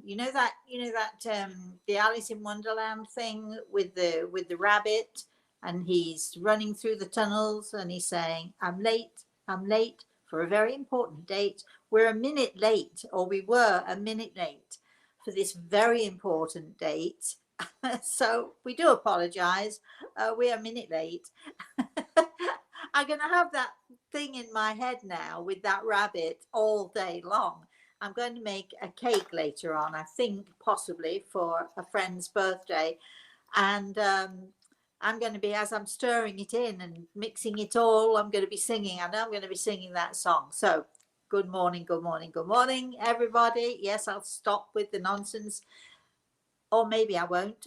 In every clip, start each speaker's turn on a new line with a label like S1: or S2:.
S1: the Alice in Wonderland thing with the rabbit, and he's running through the tunnels and he's saying, I'm late for a very important date. We're a minute late, or we were a minute late for this very important date. So we do apologize. We're a minute late. I'm going to have that thing in my head now with that rabbit all day long. I'm going to make a cake later on, I think, possibly for a friend's birthday. And I'm going to be, as I'm stirring it in and mixing it all, I'm going to be singing. I know I'm going to be singing that song. So good morning, good morning, good morning, everybody. Yes, I'll stop with the nonsense, or maybe I won't.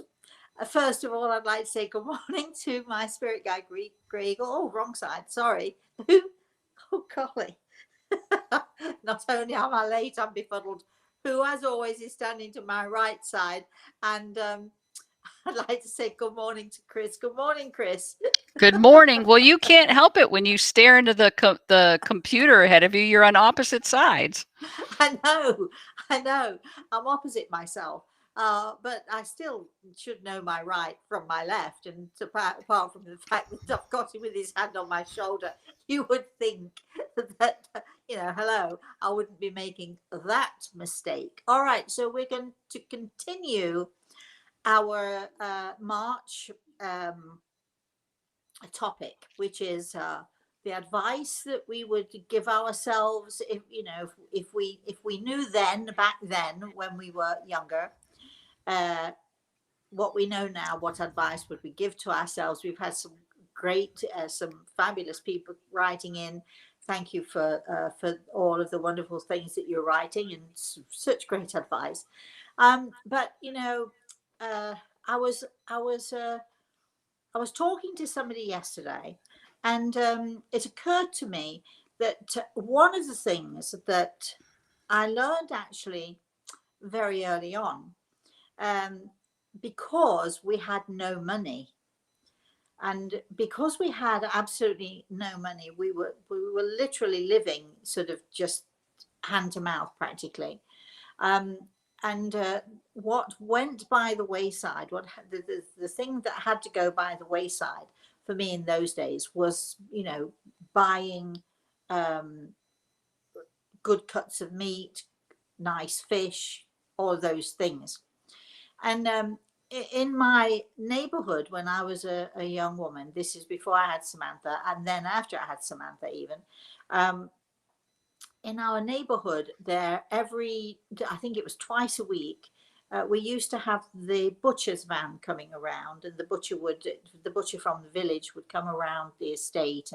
S1: First of all, I'd like to say good morning to my spirit guide, Greg. Oh, wrong side, sorry. Oh, golly. Not only am I late, I'm befuddled. Who, as always, is standing to my right side. And I'd like to say good morning to Chris. Good morning, Chris.
S2: Good morning. Well, you can't help it when you stare into the computer ahead of you. You're on opposite sides.
S1: I know. I'm opposite myself. But I still should know my right from my left. And apart from the fact that I've got him with his hand on my shoulder, you would think that, hello, I wouldn't be making that mistake. All right, so we're going to continue our March topic, which is the advice that we would give ourselves if we knew back then when we were younger, what we know now. What advice would we give to ourselves? We've had some great, some fabulous people writing in. Thank you for all of the wonderful things that you're writing, and such great advice. But I was talking to somebody yesterday, and it occurred to me that one of the things that I learned actually very early on, because we had no money, and because we had absolutely no money, we were literally living sort of just hand to mouth practically. And what went by the wayside, the thing that had to go by the wayside for me in those days was, buying good cuts of meat, nice fish, all those things. And in my neighborhood, when I was a young woman, this is before I had Samantha, and then after I had Samantha even, in our neighborhood there, I think it was twice a week, we used to have the butcher's van coming around, and the butcher from the village would come around the estate,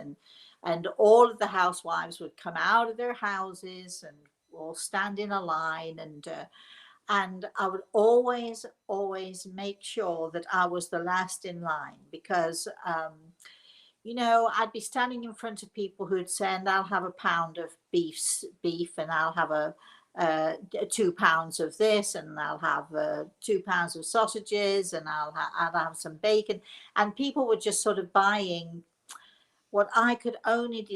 S1: and all of the housewives would come out of their houses and all stand in a line, and I would always make sure that I was the last in line, because I'd be standing in front of people who'd say, and I'll have a pound of beef, and I'll have 2 pounds of this, and I'll have 2 pounds of sausages, and I'll have some bacon. And people were just sort of buying what I could only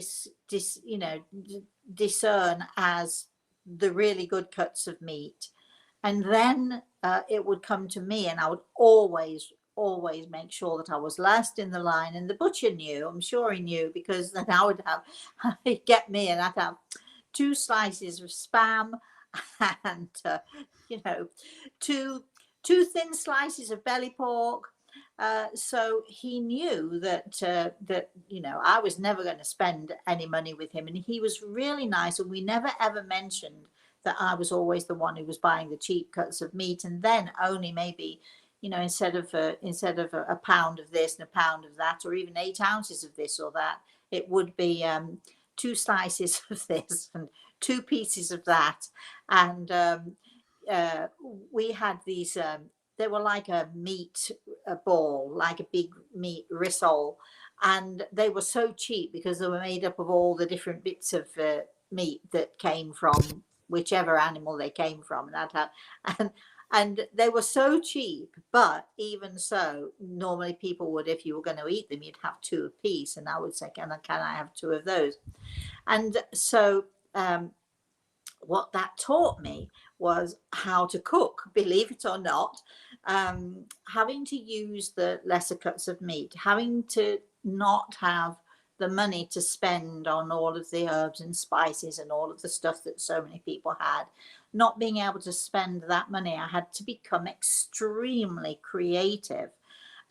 S1: discern as the really good cuts of meat. And then it would come to me, and I would always make sure that I was last in the line. And the butcher knew, I'm sure he knew, because then I would he'd get me, and I'd have 2 slices of spam and two thin slices of belly pork. So he knew that I was never going to spend any money with him, and he was really nice, and we never ever mentioned that I was always the one who was buying the cheap cuts of meat. And then only maybe, instead of a pound of this and a pound of that, or even 8 ounces of this or that, it would be 2 slices of this and 2 pieces of that. And we had these, they were like a meat ball, like a big meat rissole. And they were so cheap because they were made up of all the different bits of meat that came from whichever animal they came from. And they were so cheap, but even so, normally people would, if you were going to eat them, you'd have 2 apiece. And I would say, can I have 2 of those? And so what that taught me was how to cook, believe it or not. Having to use the lesser cuts of meat, having to not have the money to spend on all of the herbs and spices and all of the stuff that so many people had, not being able to spend that money, I had to become extremely creative.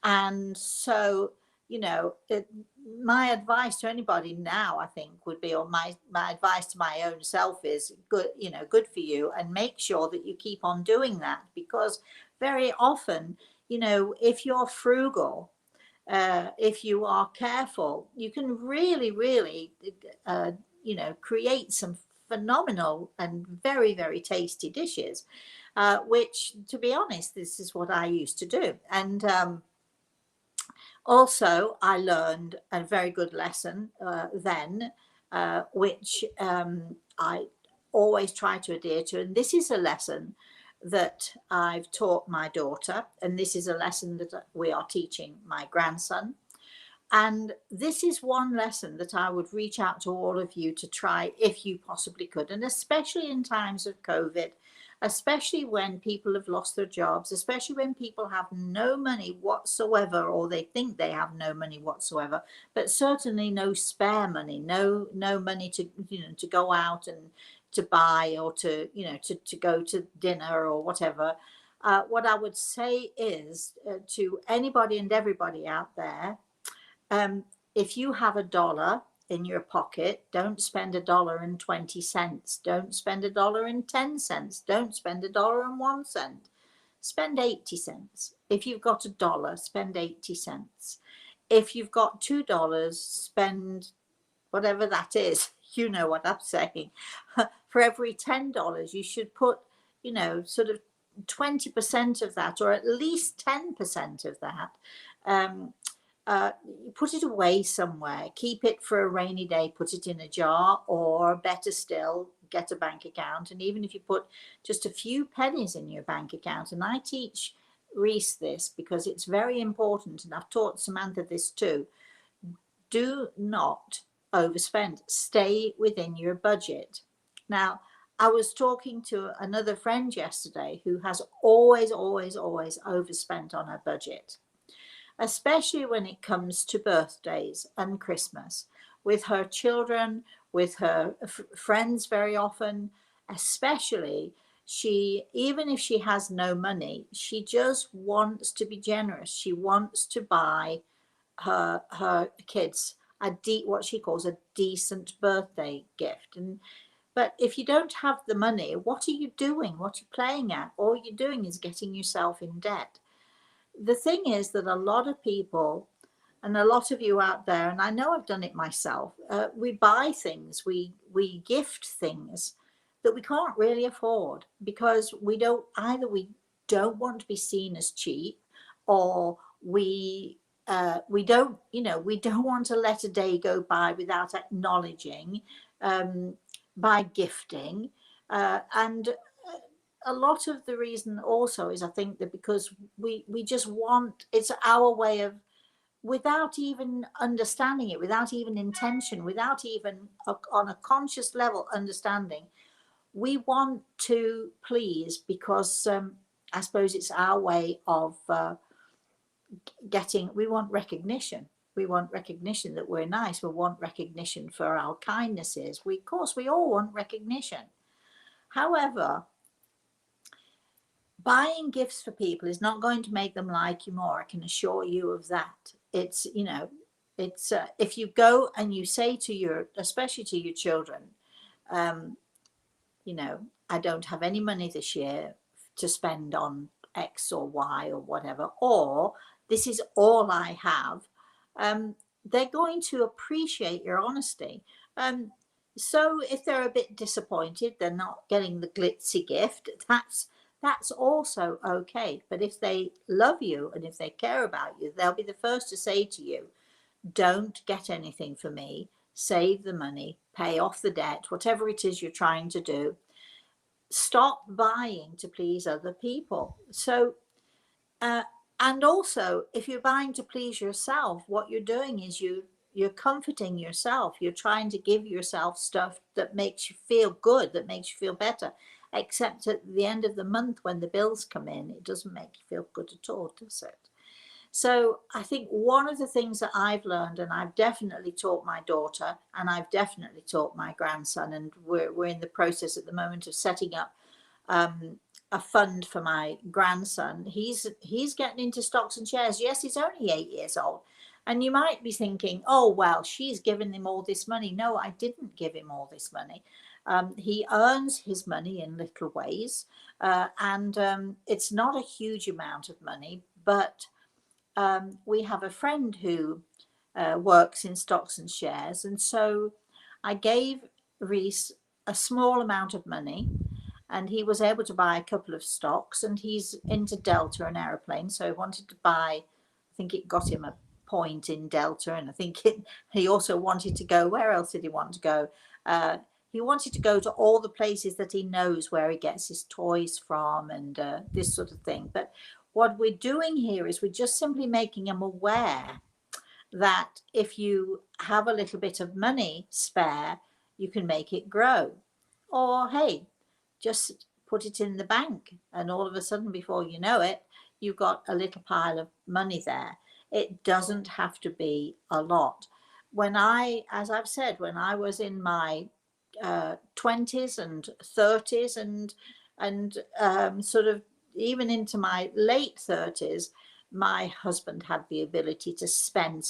S1: And so, my advice to anybody now, I think, would be, or my advice to my own self is good, good for you, and make sure that you keep on doing that, because very often, if you're frugal, if you are careful, you can really, really, create some phenomenal and very, very tasty dishes, which, to be honest, this is what I used to do. And also, I learned a very good lesson then, which I always try to adhere to. And this is a lesson that I've taught my daughter, and this is a lesson that we are teaching my grandson. And this is one lesson that I would reach out to all of you to try if you possibly could. And especially in times of COVID, especially when people have lost their jobs, especially when people have no money whatsoever, or they think they have no money whatsoever, but certainly no spare money, no money to, to go out and to buy, or to, to go to dinner or whatever. What I would say is to anybody and everybody out there, if you have $1 in your pocket, don't spend $1.20. Don't spend $1.10. Don't spend $1.01. Spend 80 cents. If you've got $1, spend 80 cents. If you've got $2, spend whatever that is. You know what I'm saying. For every $10, you should put, sort of 20% of that, or at least 10% of that. Put it away somewhere, keep it for a rainy day, put it in a jar, or better still, get a bank account. And even if you put just a few pennies in your bank account, and I teach Reese this because it's very important, and I've taught Samantha this too, do not overspend. Stay within your budget. Now, I was talking to another friend yesterday who has always overspent on her budget, especially when it comes to birthdays and Christmas, with her children, with her friends very often. Especially, even if she has no money, she just wants to be generous. She wants to buy her kids what she calls a decent birthday gift. But if you don't have the money, what are you doing? What are you playing at? All you're doing is getting yourself in debt. The thing is that a lot of people, and a lot of you out there, and I know I've done it myself, we buy things, we gift things that we can't really afford, because we don't want to be seen as cheap, or we don't want to let a day go by without acknowledging, by gifting, and a lot of the reason also is, I think, that because we just want, it's our way of, without even understanding it, without even intention, without even on a conscious level understanding, we want to please, because I suppose it's our way of we want recognition. We want recognition that we're nice. We want recognition for our kindnesses. Of course, we all want recognition. However, buying gifts for people is not going to make them like you more. I can assure you of that. It's, if you go and you say to especially to your children, I don't have any money this year to spend on X or Y or whatever, or this is all I have, they're going to appreciate your honesty. So if they're a bit disappointed, they're not getting the glitzy gift, that's also okay. But if they love you and if they care about you, they'll be the first to say to you, don't get anything for me, save the money, pay off the debt, whatever it is you're trying to do. Stop buying to please other people. So, and also, if you're buying to please yourself, what you're doing is you're comforting yourself. You're trying to give yourself stuff that makes you feel good, that makes you feel better. except at the end of the month when the bills come in, it doesn't make you feel good at all, does it? So I think one of the things that I've learned, and I've definitely taught my daughter, and I've definitely taught my grandson, and we're in the process at the moment of setting up a fund for my grandson. He's getting into stocks and shares. Yes, he's only 8 years old. And you might be thinking, oh, well, she's given him all this money. No, I didn't give him all this money. He earns his money in little ways. And it's not a huge amount of money, but we have a friend who works in stocks and shares. And so I gave Reese a small amount of money, and he was able to buy a couple of stocks, and he's into Delta, an aeroplane. So he wanted to buy, I think it got him a point in Delta. And I think he also wanted to go, where else did he want to go? He wanted to go to all the places that he knows where he gets his toys from and this sort of thing. But what we're doing here is we're just simply making him aware that if you have a little bit of money spare, you can make it grow. Or, hey, just put it in the bank, and all of a sudden, before you know it, you've got a little pile of money there. It doesn't have to be a lot. As I've said, when I was in my 20s and 30s and sort of even into my late 30s, my husband had the ability to spend,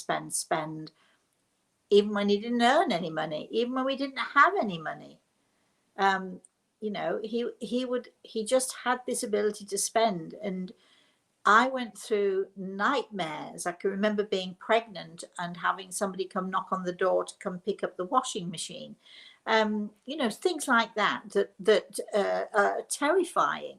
S1: even when he didn't earn any money, even when we didn't have any money. You know, he just had this ability to spend. And I went through nightmares. I can remember being pregnant and having somebody come knock on the door to come pick up the washing machine. You know, things like that are terrifying.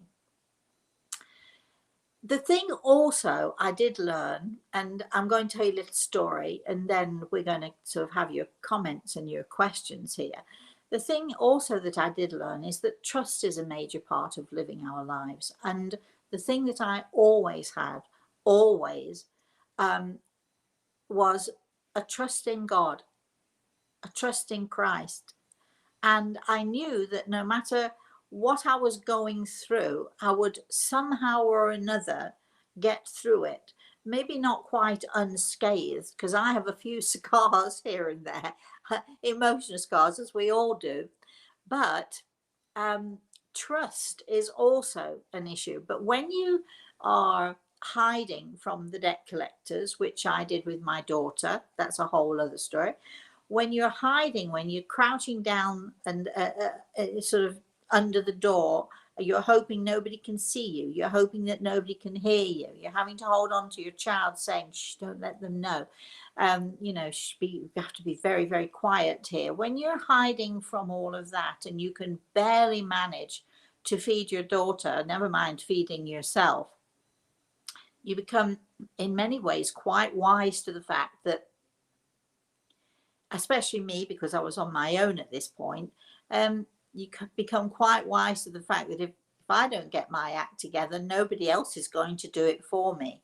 S1: The thing also I did learn, and I'm going to tell you a little story, and then we're going to sort of have your comments and your questions here. The thing also that I did learn is that trust is a major part of living our lives. And the thing that I always had, always, was a trust in God, a trust in Christ. And I knew that no matter what I was going through, I would somehow or another get through it. Maybe not quite unscathed, because I have a few scars here and there, emotional scars, as we all do. But trust is also an issue. But when you are hiding from the debt collectors, which I did with my daughter, that's a whole other story. When you're hiding, when you're crouching down and sort of under the door, you're hoping nobody can see you. You're hoping that nobody can hear you. You're having to hold on to your child saying, shh, don't let them know. You know, you have to be very, very quiet here. When you're hiding from all of that and you can barely manage to feed your daughter, never mind feeding yourself, you become in many ways quite wise to the fact that, especially me, because I was on my own at this point, you become quite wise to the fact that if I don't get my act together, nobody else is going to do it for me.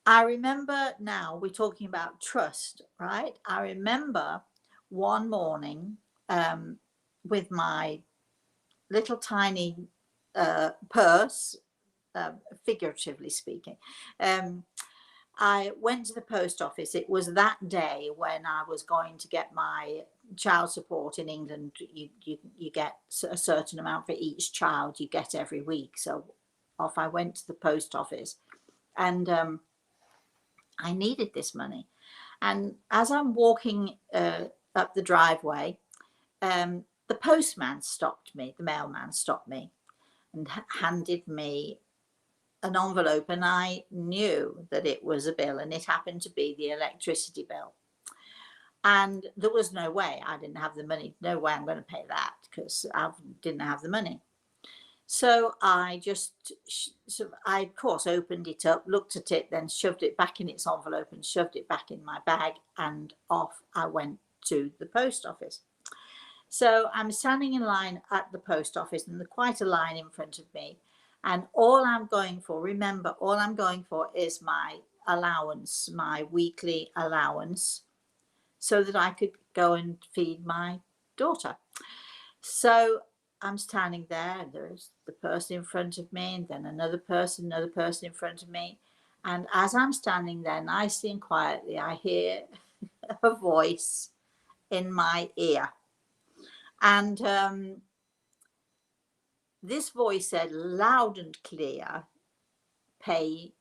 S1: I remember now we're talking about trust, right? I remember one morning with my little tiny purse, figuratively speaking, I went to the post office. It was that day when I was going to get my child support in England. You get a certain amount for each child you get every week. So off I went to the post office, and I needed this money. And as I'm walking up the driveway, the postman stopped me, the mailman stopped me and handed me an envelope, and I knew that it was a bill, and it happened to be the electricity bill. And there was no way, I didn't have the money, no way I'm going to pay that, because I didn't have the money. So I just, I of course opened it up, looked at it, then shoved it back in its envelope and shoved it back in my bag, and off I went to the post office. So I'm standing in line at the post office, and there's quite a line in front of me. And all I'm going for, remember, all I'm going for is my allowance, my weekly allowance, so that I could go and feed my daughter. So I'm standing there, and there's the person in front of me, and then another person in front of me. And as I'm standing there nicely and quietly, I hear a voice in my ear. And this voice said loud and clear, pay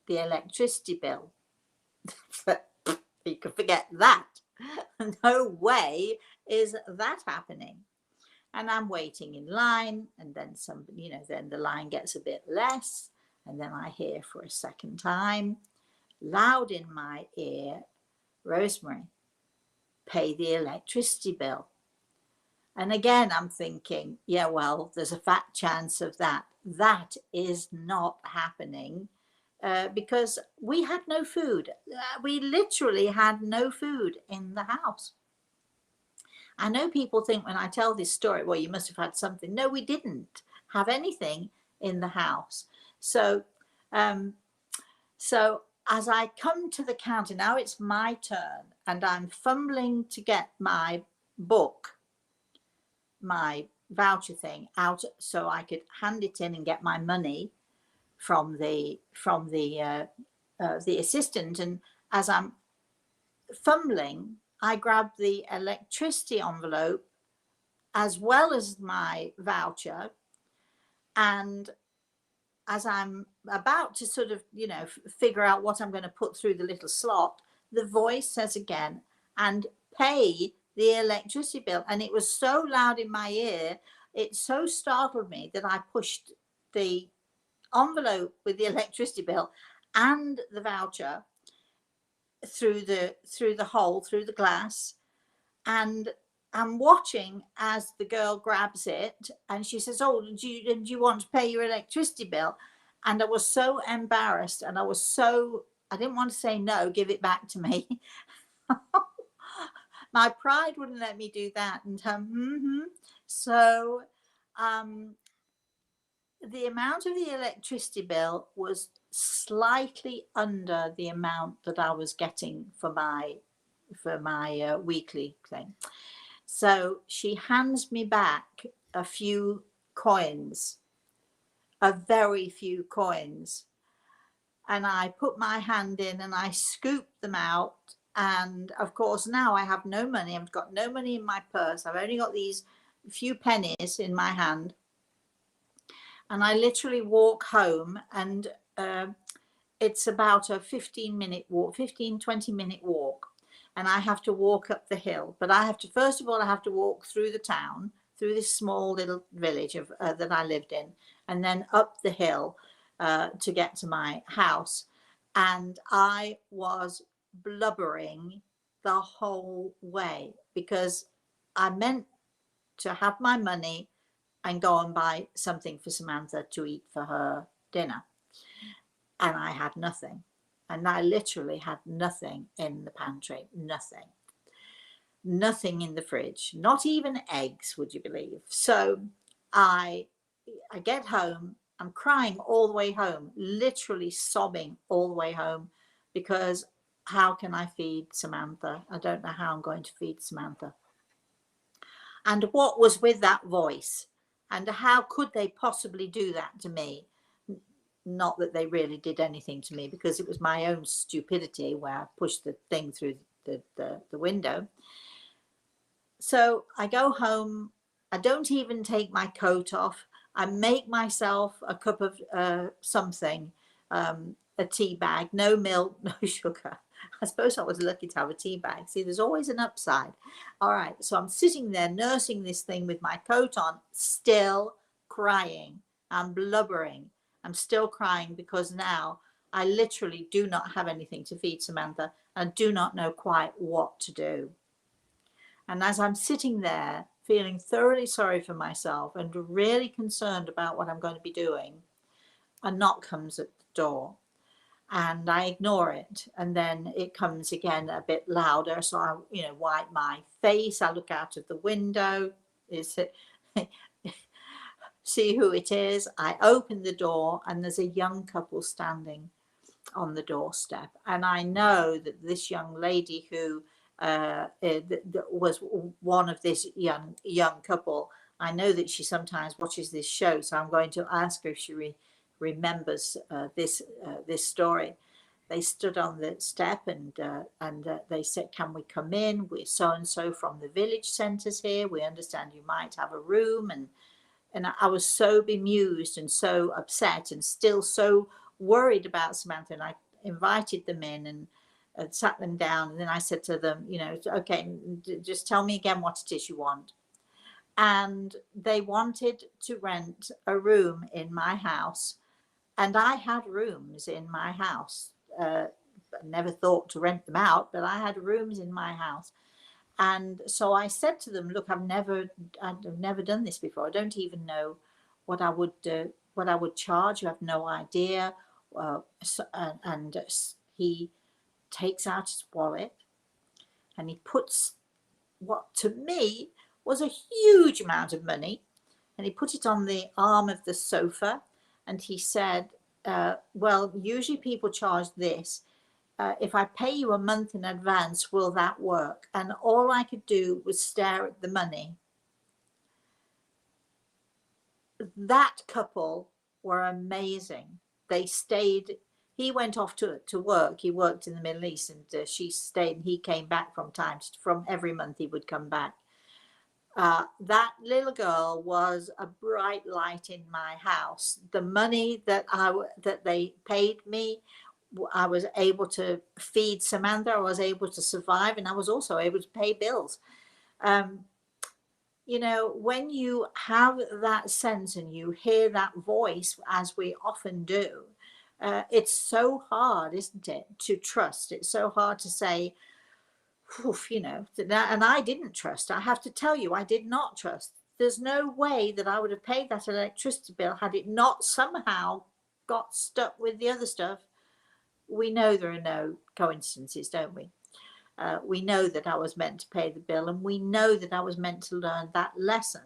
S1: the electricity bill. You can forget that. No way is that happening. And I'm waiting in line, and then somebody, then the line gets a bit less, and then I hear for a second time, loud in my ear, Rosemary, pay the electricity bill. And again, I'm thinking, yeah, well, there's a fat chance of that. That is not happening because we had no food. We literally had no food in the house. I know people think when I tell this story, well, you must have had something. No, we didn't have anything in the house. So, so as I come to the counter, now it's my turn, and I'm fumbling to get my book, my voucher thing out so I could hand it in and get my money from the assistant. And as I'm fumbling, I grab the electricity envelope as well as my voucher. And as I'm about to sort of, figure out what I'm going to put through the little slot, the voice says again, and pay the electricity bill. And it was so loud in my ear, it so startled me that I pushed the envelope with the electricity bill and the voucher through the hole, through the glass. And I'm watching as the girl grabs it, and she says, oh, do you want to pay your electricity bill? And I was so embarrassed, and I didn't want to say no, give it back to me. My pride wouldn't let me do that. And so the amount of the electricity bill was slightly under the amount that I was getting for my weekly thing. So she hands me back a few coins, a very few coins. And I put my hand in and I scoop them out. And of course, now I have no money. I've got no money in my purse. I've only got these few pennies in my hand. And I literally walk home, and it's about a 15-20 minute walk. And I have to walk up the hill. But first of all, I have to walk through the town, through this small little village that I lived in, and then up the hill to get to my house. And I was blubbering the whole way because I meant to have my money and go and buy something for Samantha to eat for her dinner. And I had nothing. And I literally had nothing in the pantry, nothing in the fridge, not even eggs, would you believe? So I get home, I'm crying all the way home, literally sobbing all the way home, because how can I feed Samantha? I don't know how I'm going to feed Samantha. And what was with that voice? And how could they possibly do that to me? Not that they really did anything to me, because it was my own stupidity where I pushed the thing through the window. So I go home. I don't even take my coat off. I make myself a cup of something, a tea bag, no milk, no sugar. I suppose I was lucky to have a tea bag. See, there's always an upside. All right. So I'm sitting there nursing this thing with my coat on, still crying. I'm blubbering. I'm still crying because now I literally do not have anything to feed Samantha and do not know quite what to do. And as I'm sitting there feeling thoroughly sorry for myself and really concerned about what I'm going to be doing, a knock comes at the door and I ignore it. And then it comes again a bit louder. So I, wipe my face. I look out of the window. Is it? See who it is. I open the door and there's a young couple standing on the doorstep. And I know that this young lady who was one of this young couple, I know that she sometimes watches this show, so I'm going to ask her if she remembers this story. They stood on the step and they said, "Can we come in? We're so and so from the village centres here. We understand you might have a room." And I was so bemused and so upset and still so worried about Samantha. And I invited them in and sat them down. And then I said to them, you know, okay, just tell me again what it is you want. And they wanted to rent a room in my house. And I had rooms in my house. Never thought to rent them out, but I had rooms in my house. And so I said to them, look, I've never done this before. I don't even know what I would charge. You have no idea. And he takes out his wallet and he puts what to me was a huge amount of money, and he put it on the arm of the sofa, and he said, well, usually people charge this. If I pay you a month in advance, will that work? And all I could do was stare at the money. That couple were amazing. They stayed. He went off to work. He worked in the Middle East, and she stayed. And he came back from every month he would come back. That little girl was a bright light in my house. The money that they paid me, I was able to feed Samantha. I was able to survive, and I was also able to pay bills. You know, when you have that sense and you hear that voice, as we often do, it's so hard, isn't it, to trust? It's so hard to say, oof, you know, and I didn't trust. I have to tell you, I did not trust. There's no way that I would have paid that electricity bill had it not somehow got stuck with the other stuff. We know there are no coincidences, don't we? We know that I was meant to pay the bill, and we know that I was meant to learn that lesson.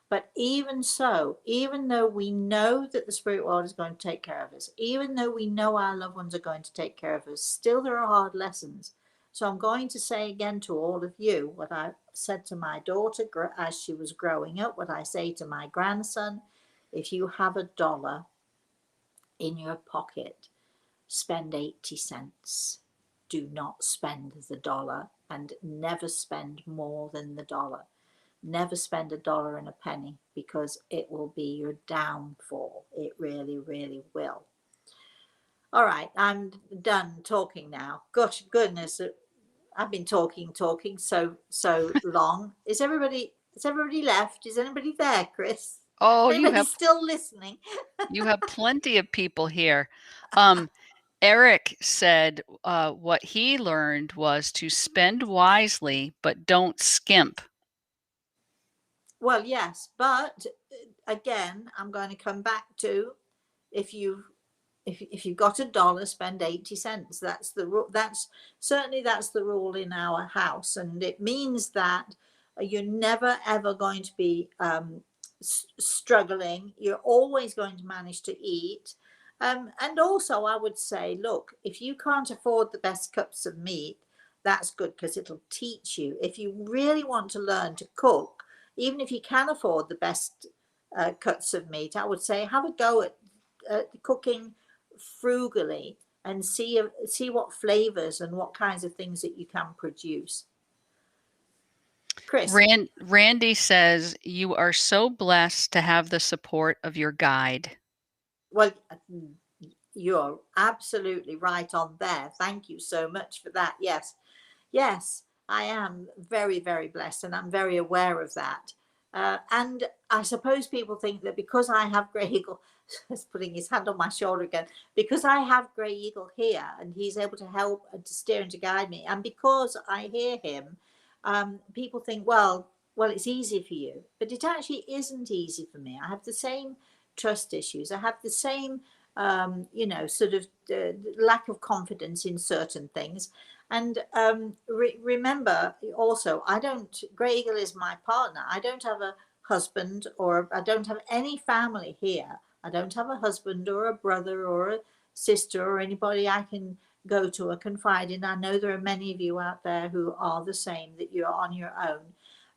S1: But even so, even though we know that the spirit world is going to take care of us, even though we know our loved ones are going to take care of us, still there are hard lessons. So I'm going to say again to all of you what I said to my daughter as she was growing up, what I say to my grandson: if you have $1 in your pocket, spend 80 cents. Do not spend the dollar, and never spend more than the dollar. Never spend $1 and a penny, because it will be your downfall. It really, really will. All right, I'm done talking now. Gosh, goodness, I've been talking so long. Is everybody left? Is anybody there, Chris?
S2: Oh,
S1: Anybody still listening?
S2: you have plenty of people here. Eric said what he learned was to spend wisely, but don't skimp.
S1: Well, yes, but again, I'm going to come back to, if you've got $1, spend 80 cents. That's the rule. That's the rule in our house, and it means that you're never ever going to be struggling. You're always going to manage to eat. And also, I would say, look, if you can't afford the best cuts of meat, that's good, because it'll teach you. If you really want to learn to cook, even if you can afford the best cuts of meat, I would say have a go at cooking frugally and see what flavors and what kinds of things that you can produce. Chris.
S2: Randy says, you are so blessed to have the support of your guide.
S1: Well, you're absolutely right on there. Thank you so much for that. Yes, I am very, very blessed, and I'm very aware of that. And I suppose people think that because I have Grey Eagle, he's putting his hand on my shoulder again, because I have Grey Eagle here and he's able to help and to steer and to guide me, and because I hear him, people think, well, it's easy for you. But it actually isn't easy for me. I have the same trust issues. I have the same, sort of lack of confidence in certain things. And remember also, Grey Eagle is my partner. I don't have a husband, or I don't have any family here. I don't have a husband or a brother or a sister or anybody I can go to or confide in. I know there are many of you out there who are the same, that you're on your own.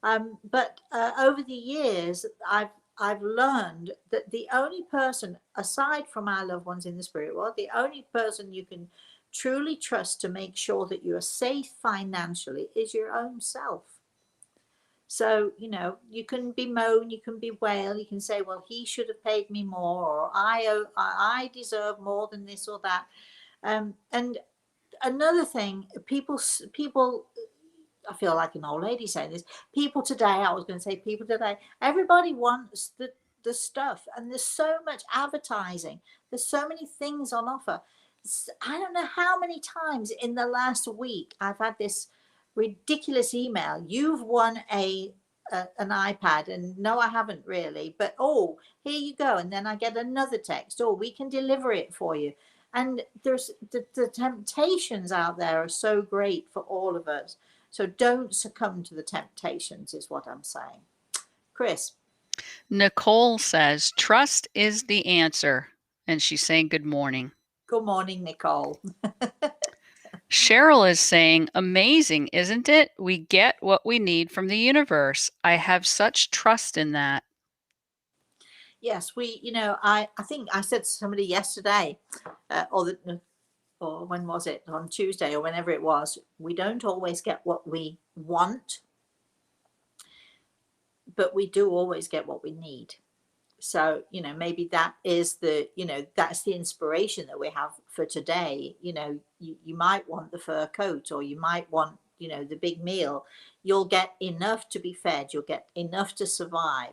S1: But over the years, I've learned that the only person, aside from our loved ones in the spirit world, the only person you can truly trust to make sure that you are safe financially is your own self. So, you can bemoan, you can bewail, you can say, well, he should have paid me more, or I deserve more than this or that. And another thing, people, I feel like an old lady saying this. People today, I was going to say people today, everybody wants the stuff, and there's so much advertising. There's so many things on offer. I don't know how many times in the last week I've had this ridiculous email. You've won an iPad, and no, I haven't really. But oh, here you go, and then I get another text. Oh, we can deliver it for you. And there's the temptations out there are so great for all of us. So don't succumb to the temptations, is what I'm saying. Chris.
S2: Nicole says, trust is the answer. And she's saying good morning.
S1: Good morning, Nicole.
S2: Cheryl is saying, amazing, isn't it? We get what we need from the universe. I have such trust in that.
S1: Yes, I think I said to somebody yesterday, or when was it? On Tuesday or whenever it was, we don't always get what we want, but we do always get what we need. So, maybe that is that's the inspiration that we have for today. You might want the fur coat, or you might want, the big meal. You'll get enough to be fed. You'll get enough to survive.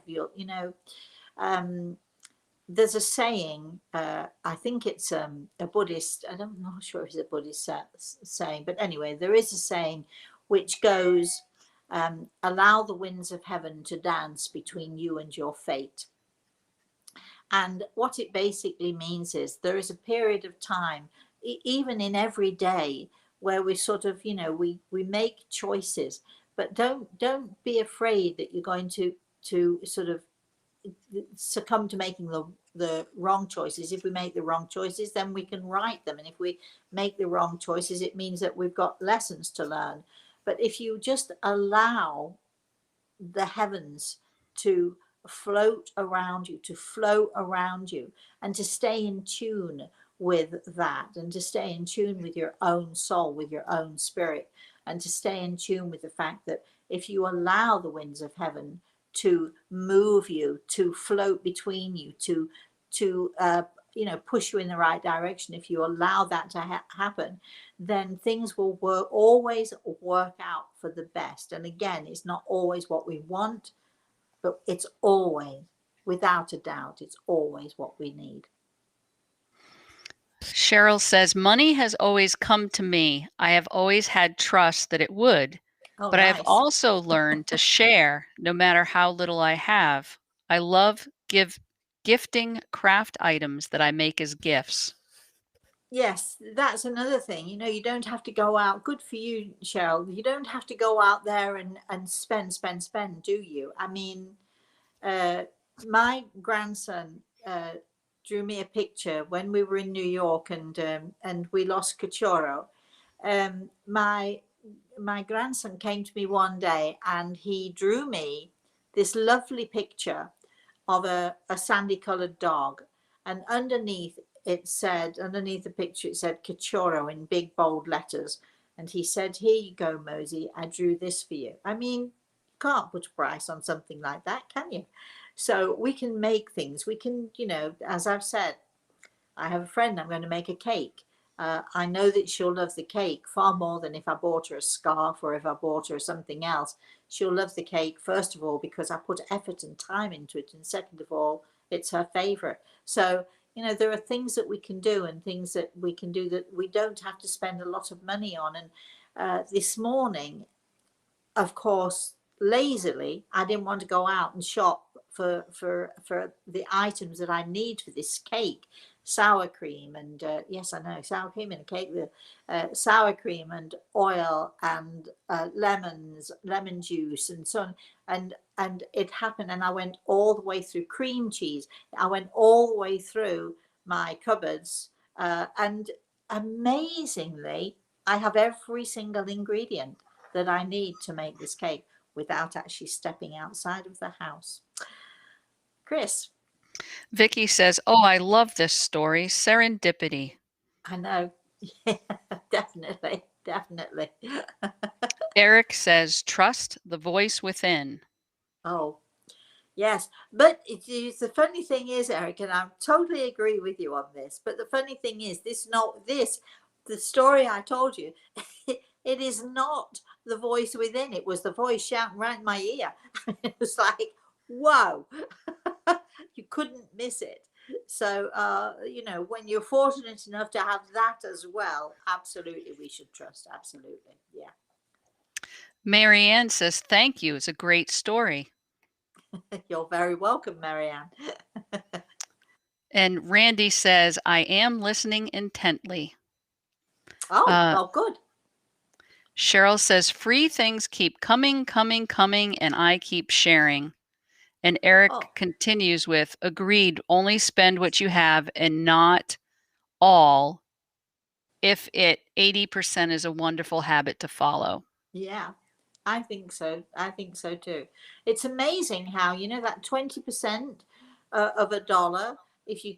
S1: There's a saying, I think it's a Buddhist, I'm not sure if it's a Buddhist saying, but anyway, there is a saying which goes, allow the winds of heaven to dance between you and your fate. And what it basically means is there is a period of time, even in every day, where we sort of, we make choices, but don't be afraid that you're going to sort of succumb to making the wrong choices. If we make the wrong choices, then we can right them. And if we make the wrong choices, it means that we've got lessons to learn. But if you just allow the heavens to float around you, to flow around you, and to stay in tune with that, and to stay in tune with your own soul, with your own spirit, and to stay in tune with the fact that if you allow the winds of heaven to move you, to float between you, to push you in the right direction, if you allow that to happen, then things will always work out for the best. And again, it's not always what we want, but it's always, without a doubt, it's always what we need.
S2: Cheryl says, money has always come to me. I have always had trust that it would, but I have
S1: Nice.
S2: also learned to share no matter how little I have. I love gifting craft items that I make as gifts.
S1: Yes, that's another thing. You don't have to go out. Good for you, Cheryl. You don't have to go out there and spend, do you? I mean, my grandson drew me a picture when we were in New York, and we lost Cachorro. My grandson came to me one day, and he drew me this lovely picture of a sandy colored dog, and underneath the picture it said Cachorro in big bold letters, and he said, here you go, Mosey, I drew this for you. I mean, you can't put a price on something like that, can you? So we can make things, we can, as I've said, I have a friend, I'm going to make a cake. I know that she'll love the cake far more than if I bought her a scarf or if I bought her something else. She'll love the cake, first of all, because I put effort and time into it. And second of all, it's her favorite. So, there are things that we can do and things that we can do that we don't have to spend a lot of money on. And this morning, of course, lazily, I didn't want to go out and shop for the items that I need for this cake. Sour cream, and yes, I know, sour cream in a cake, the sour cream and oil and lemon juice and so on. And it happened, and I went all the way through cream cheese. I went all the way through my cupboards, and amazingly, I have every single ingredient that I need to make this cake. without actually stepping outside of the house. Chris?
S2: Vicky says, "Oh, I love this story. Serendipity."
S1: I know. Yeah, definitely. Definitely.
S2: Eric says, "Trust the voice within."
S1: Oh, yes. But the funny thing is, Eric, and I totally agree with you on this, but the funny thing is, the story I told you, it is not the voice within. It was the voice shouting right in my ear. It was like, whoa, you couldn't miss it. So, when you're fortunate enough to have that as well, absolutely, we should trust. Absolutely. Yeah.
S2: Marianne says, "Thank you. It's a great story."
S1: You're very welcome, Marianne.
S2: And Randy says, "I am listening intently."
S1: Oh,
S2: Uh,
S1: well, good.
S2: Cheryl says, "Free things keep coming, coming, coming, and I keep sharing." And Eric
S1: Oh,
S2: continues with, "Agreed, only spend what you have and not all if it 80% is a wonderful habit to follow."
S1: yeah. I think so. I think so too. It's amazing how, that 20% of a dollar, if you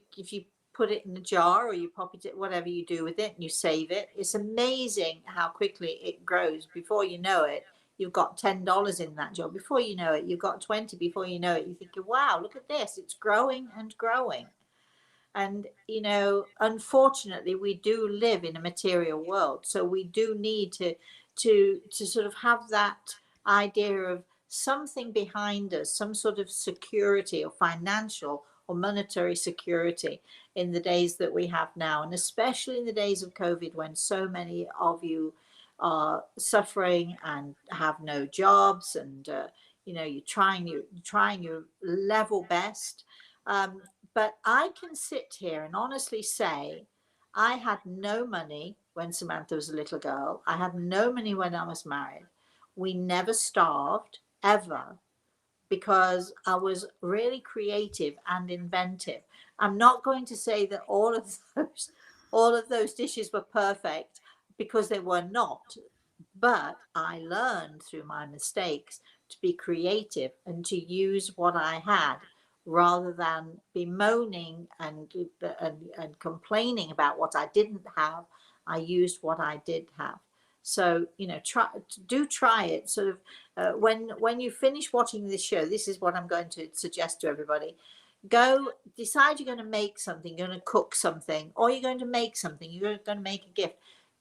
S1: put it in a jar or you pop it, whatever you do with it, and you save it, it's amazing how quickly it grows. Before you know it, you've got $10 in that jar. Before you know it, you've got 20. Before you know it, you're thinking, wow, look at this. It's growing and growing. And, unfortunately, we do live in a material world. So we do need to sort of have that idea of something behind us, some sort of security or financial or monetary security in the days that we have now. And especially in the days of COVID, when so many of you are suffering and have no jobs, and you're trying your level best. um, but I can sit here and honestly say, I had no money when Samantha was a little girl. I had no money when I was married. We never starved, ever, because I was really creative and inventive. I'm not going to say that all of those dishes were perfect, because they were not. But I learned through my mistakes to be creative and to use what I had, rather than bemoaning and complaining about what I didn't have. I used what I did have. So, try it. Sort of, when you finish watching this show, this is what I'm going to suggest to everybody. Go decide you're going to make something, you're going to cook something, or you're going to make something, you're going to make a gift.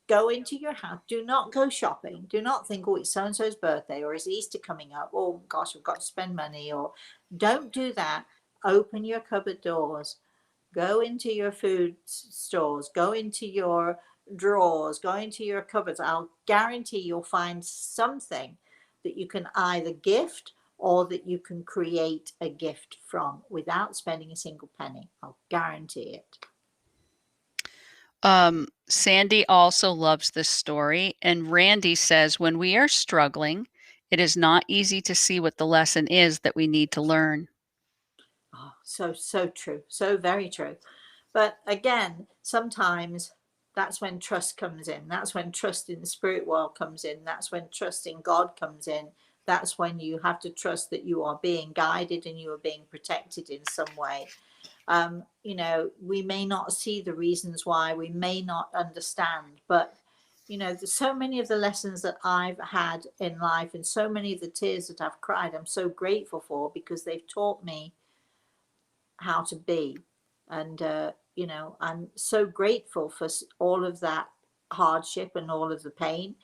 S1: Go into your house. Do not go shopping. Do not think, oh, it's so and so's birthday, or is Easter coming up? Oh gosh, we've got to spend money. Or don't do that. Open your cupboard doors. Go into your food stores. Go into your drawers. Go into your cupboards. I'll guarantee you'll find something that you can either gift or that you can create a gift from without spending a single penny. I'll guarantee it.
S2: Sandy also loves this story. And Randy says, "When we are struggling, it is not easy to see what the lesson is that we need to learn."
S1: Oh, so true. So very true. But again, sometimes that's when trust comes in. That's when trust in the spirit world comes in. That's when trust in God comes in. That's when you have to trust that you are being guided and you are being protected in some way. We may not see the reasons why, we may not understand, but there's so many of the lessons that I've had in life, and so many of the tears that I've cried, I'm so grateful for, because they've taught me how to be. And, I'm so grateful for all of that hardship and all of the pain,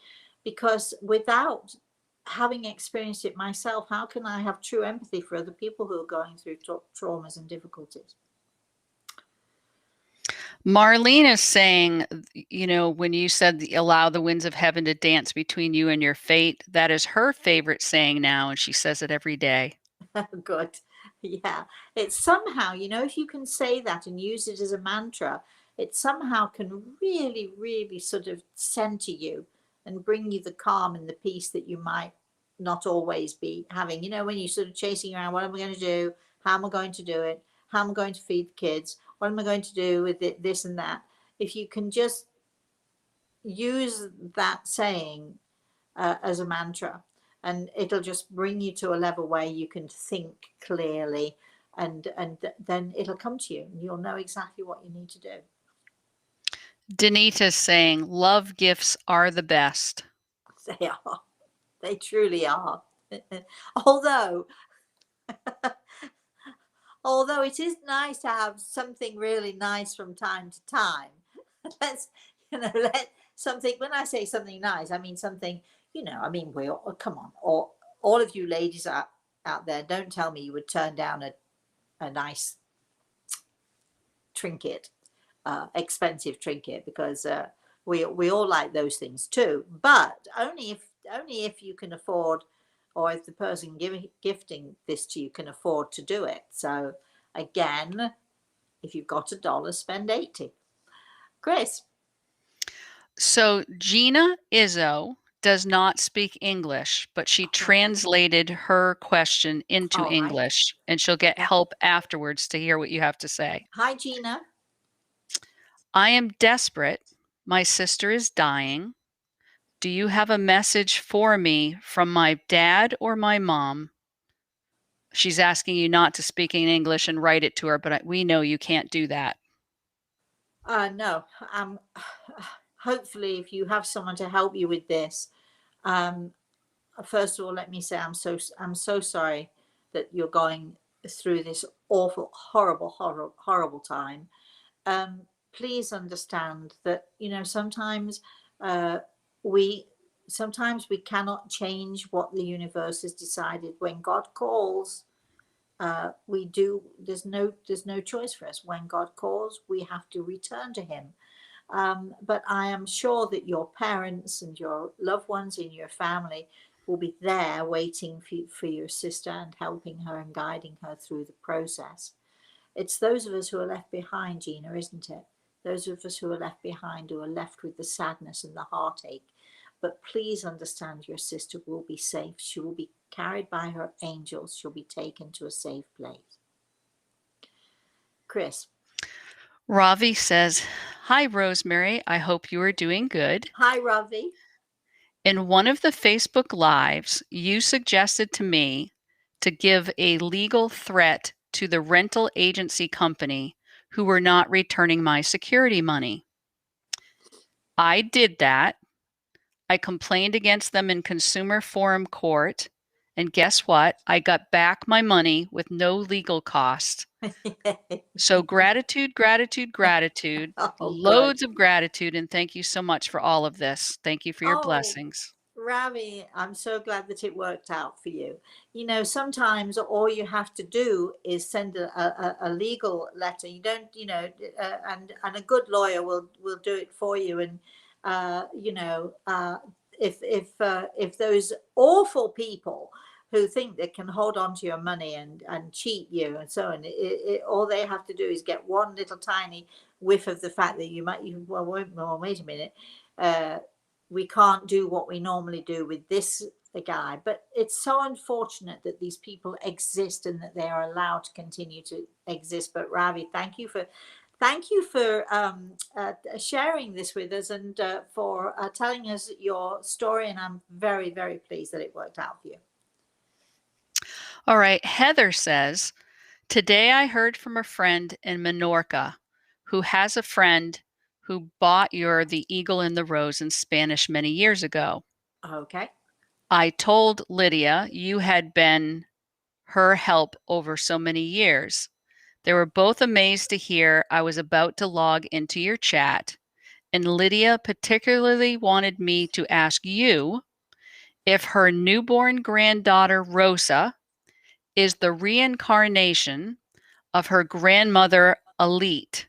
S1: because without having experienced it myself, how can I have true empathy for other people who are going through traumas and difficulties?
S2: Marlene is saying, when you said allow the winds of heaven to dance between you and your fate, that is her favorite saying now, and she says it every day.
S1: Good. Yeah. It's somehow, if you can say that and use it as a mantra, it somehow can really, really sort of center you and bring you the calm and the peace that you might not always be having. When you're sort of chasing around, what am I going to do? How am I going to do it? How am I going to feed the kids? What am I going to do with it, this and that? If you can just use that saying as a mantra, and it'll just bring you to a level where you can think clearly, and then it'll come to you and you'll know exactly what you need to do.
S2: Danita's saying, love gifts are the best.
S1: They are. They truly are. although although it is nice to have something really nice from time to time. Let's, let something, when I say something nice, I mean something, I mean, we all, come on, all of you ladies out there, don't tell me you would turn down a nice trinket, expensive trinket, because we all like those things too, but only if you can afford, or if the person gifting this to you can afford to do it. So again, if you've got $1, spend 80. Chris.
S2: So Gina Izzo does not speak English, but she translated her question into
S1: All right.
S2: English, and she'll get
S1: Okay.
S2: help afterwards to hear what you have to say.
S1: Hi, Gina.
S2: I am desperate. My sister is dying. Do you have a message for me from my dad or my mom? She's asking you not to speak in English and write it to her, but we know you can't do that.
S1: No. Hopefully, if you have someone to help you with this, first of all, let me say I'm so sorry that you're going through this awful, horrible time. Please understand that sometimes we cannot change what the universe has decided. When God calls, we do. There's no choice for us. When God calls, we have to return to Him. But I am sure that your parents and your loved ones in your family will be there waiting for your sister and helping her and guiding her through the process. It's those of us who are left behind, Gina, isn't it? Those of us who are left behind, who are left with the sadness and the heartache. But please understand, your sister will be safe. She will be carried by her angels. She'll be taken to a safe place. Chris.
S2: Ravi says, hi, Rosemary. I hope you are doing good.
S1: Hi, Ravi.
S2: In one of the Facebook Lives, you suggested to me to give a legal threat to the rental agency company who were not returning my security money. I did that. I complained against them in Consumer Forum Court, and guess what? I got back my money with no legal cost. So gratitude, gratitude, gratitude,
S1: Oh, good.
S2: loads of gratitude, and thank you so much for all of this. Thank you for your
S1: Oh,
S2: blessings.
S1: Ravi, I'm so glad that it worked out for you. Sometimes all you have to do is send a legal letter. You don't, and a good lawyer will do it for you. And if those awful people who think they can hold on to your money and cheat you and so on, all they have to do is get one little tiny whiff of the fact that well, wait a minute. We can't do what we normally do with this guy. But it's so unfortunate that these people exist and that they are allowed to continue to exist. But Ravi, thank you for sharing this with us, and for telling us your story. And I'm very, very pleased that it worked out for you.
S2: All right. Heather says, today I heard from a friend in Menorca who has a friend who bought your The Eagle and the Rose in Spanish many years ago.
S1: Okay.
S2: I told Lydia you had been her help over so many years. They were both amazed to hear I was about to log into your chat, and Lydia particularly wanted me to ask you if her newborn granddaughter Rosa is the reincarnation of her grandmother Elite.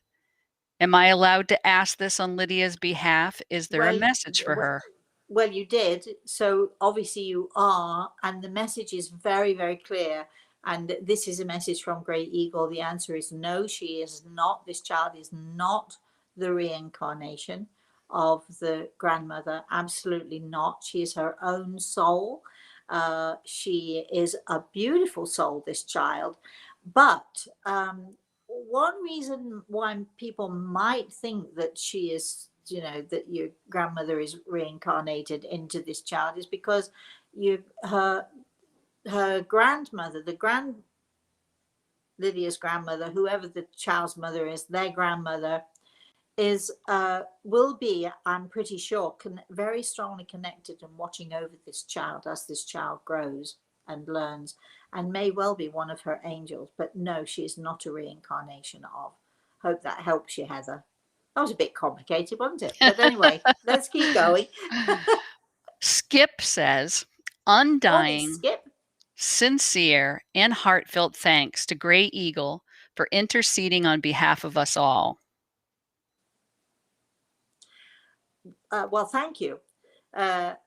S2: Am I allowed to ask this on Lydia's behalf? Is there a
S1: Well,
S2: message for her?
S1: well, you did. So obviously you are, and the message is very, very clear. And this is a message from Great Eagle. The answer is no, she is not. This child is not the reincarnation of the grandmother. Absolutely not. She is her own soul. She is a beautiful soul, this child. But one reason why people might think that she is, that your grandmother is reincarnated into this child, is because her grandmother, Lydia's grandmother, whoever the child's mother is, their grandmother is will be, I'm pretty sure, very strongly connected and watching over this child as this child grows and learns, and may well be one of her angels. But no, she is not a reincarnation of. Hope that helps you, Heather. That was a bit complicated, wasn't it? But anyway, let's keep going.
S2: Skip says,
S1: Morning,
S2: undying,
S1: Skip.
S2: sincere, and heartfelt thanks to Grey Eagle for interceding on behalf of us all.
S1: Well, thank you.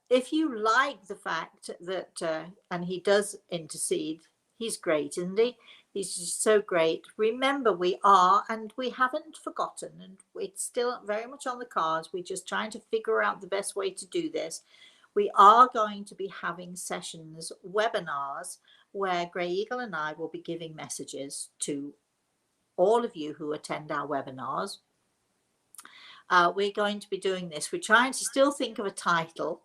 S1: If you like the fact that, and he does intercede, he's great, isn't he? He's just so great. Remember, we are, and we haven't forgotten, and it's still very much on the cards. We're just trying to figure out the best way to do this. We are going to be having sessions, webinars, where Grey Eagle and I will be giving messages to all of you who attend our webinars. We're going to be doing this. We're trying to still think of a title.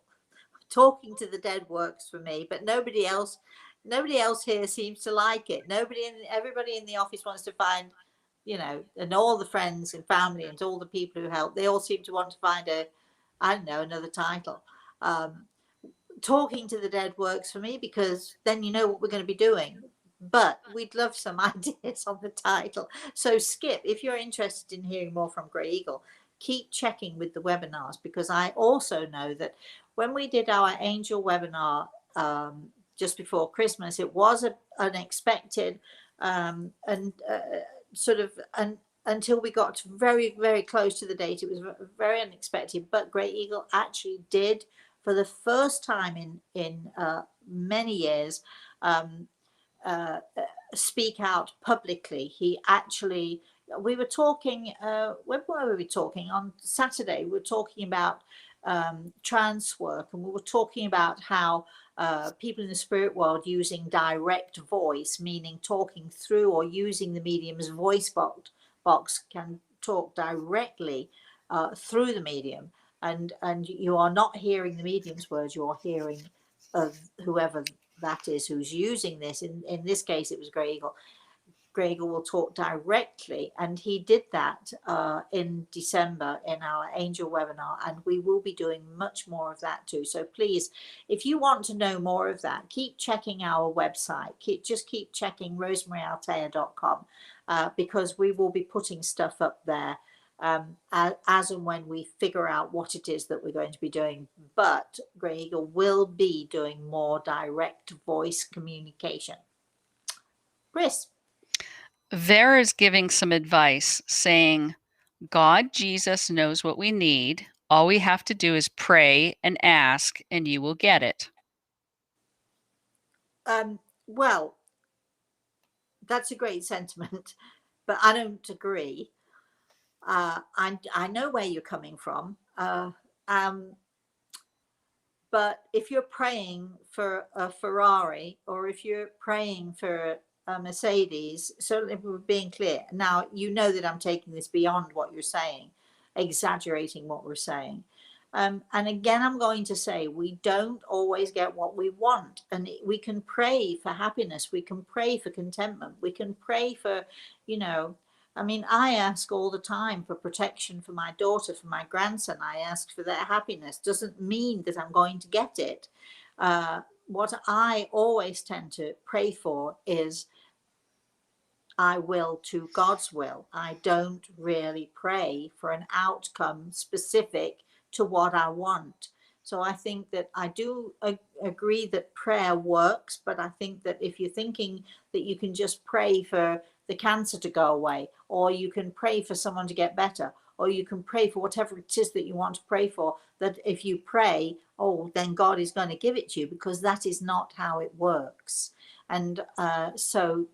S1: Talking to the Dead works for me, but nobody else here seems to like it. Everybody in the office wants to find, and all the friends and family and all the people who help, they all seem to want to find another title. Talking to the Dead works for me because then you know what we're going to be doing. But we'd love some ideas on the title. So Skip, if you're interested in hearing more from Grey Eagle, keep checking with the webinars, because I also know that when we did our angel webinar just before Christmas, it was unexpected until we got very, very close to the date. It was very unexpected, but Grey Eagle actually did, for the first time in many years, speak out publicly. We were talking, when were we talking? On Saturday, we were talking about trance work, and we were talking about how people in the spirit world using direct voice, meaning talking through or using the medium's voice box, can talk directly through the medium, and you are not hearing the medium's words, you're hearing of whoever that is who's using this. In this case, it was Grey Eagle. Grey Eagle will talk directly, and he did that in December in our angel webinar, and we will be doing much more of that too. So please, if you want to know more of that, keep checking our website. Keep checking rosemaryaltea.com, because we will be putting stuff up there as and when we figure out what it is that we're going to be doing. But Grey Eagle will be doing more direct voice communication. Chris.
S2: Vera is giving some advice, saying, God, Jesus knows what we need. All we have to do is pray and ask, and you will get it.
S1: Well, that's a great sentiment, but I don't agree. I know where you're coming from. But if you're praying for a Ferrari, or if you're praying for a Mercedes, certainly we're being clear. Now, you know that I'm taking this beyond what you're saying, exaggerating what we're saying. And again, I'm going to say we don't always get what we want. And we can pray for happiness. We can pray for contentment. We can pray for, I ask all the time for protection for my daughter, for my grandson. I ask for their happiness. Doesn't mean that I'm going to get it. What I always tend to pray for is I will to God's will. I don't really pray for an outcome specific to what I want. So I think that I do agree that prayer works, but I think that if you're thinking that you can just pray for the cancer to go away, or you can pray for someone to get better, or you can pray for whatever it is that you want to pray for, that if you pray, then God is going to give it to you, because that is not how it works. And so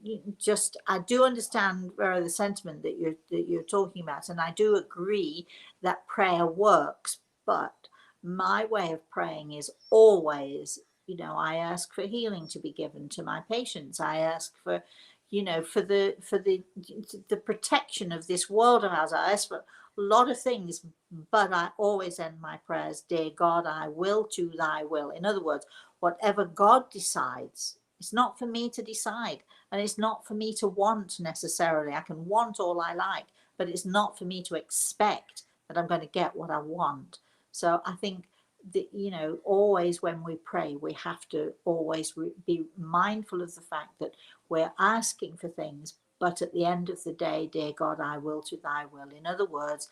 S1: I do understand the sentiment that you're talking about, and I do agree that prayer works, but my way of praying is always, I ask for healing to be given to my patients. I ask for, for the protection of this world of ours. I ask for lot of things, but I always end my prayers, dear God, I will to thy will. In other words, whatever God decides, it's not for me to decide, and it's not for me to want necessarily. I can want all I like, but it's not for me to expect that I'm going to get what I want. So I think that, always when we pray, we have to always be mindful of the fact that we're asking for things, but at the end of the day, dear God, I will to thy will. In other words,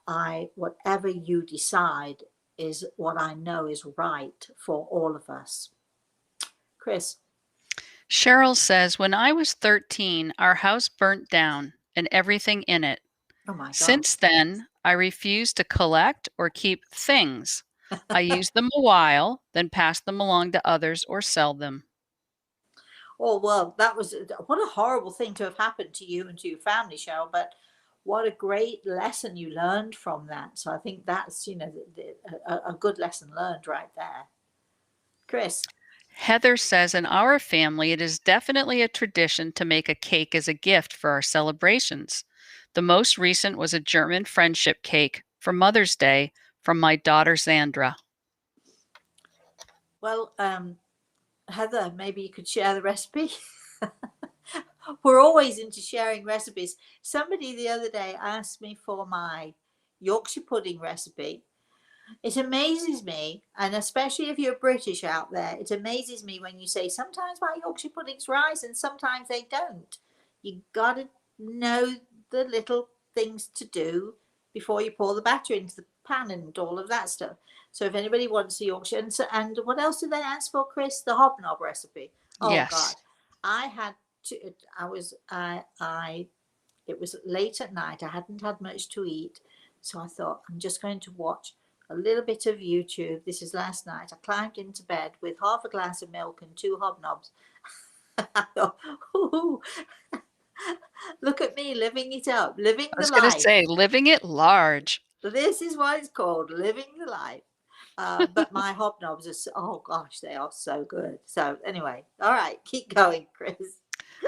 S1: I whatever you decide is what I know is right for all of us. Chris.
S2: Cheryl says, when I was 13, our house burnt down and everything in it.
S1: Oh my God.
S2: Since then, I refuse to collect or keep things. I use them a while, then pass them along to others or sell them.
S1: Oh, well, that was what a horrible thing to have happened to you and to your family, Cheryl, but what a great lesson you learned from that. So I think that's, a good lesson learned right there. Chris.
S2: Heather says, in our family, it is definitely a tradition to make a cake as a gift for our celebrations. The most recent was a German friendship cake for Mother's Day from my daughter Zandra.
S1: Well, Heather, maybe you could share the recipe. We're always into sharing recipes. Somebody the other day asked me for my Yorkshire pudding recipe. It amazes me, and especially if you're British out there, it amazes me when you say sometimes my Yorkshire puddings rise and sometimes they don't. You got to know the little things to do before you pour the batter into the pan and all of that stuff. So if anybody wants a Yorkshire, and what else did they ask for, Chris? The hobnob recipe. Oh God,
S2: Yes.
S1: I had to. I it was late at night. I hadn't had much to eat, so I thought I'm just going to watch a little bit of YouTube. This is last night. I climbed into bed with half a glass of milk and two hobnobs. I thought, ooh, look at me living it up, living
S2: I
S1: the
S2: was going to
S1: life.
S2: say, living it large.
S1: This is what it's called, living the life. But my hobnobs are, oh gosh, they are so good. So anyway, all right, keep going, Chris.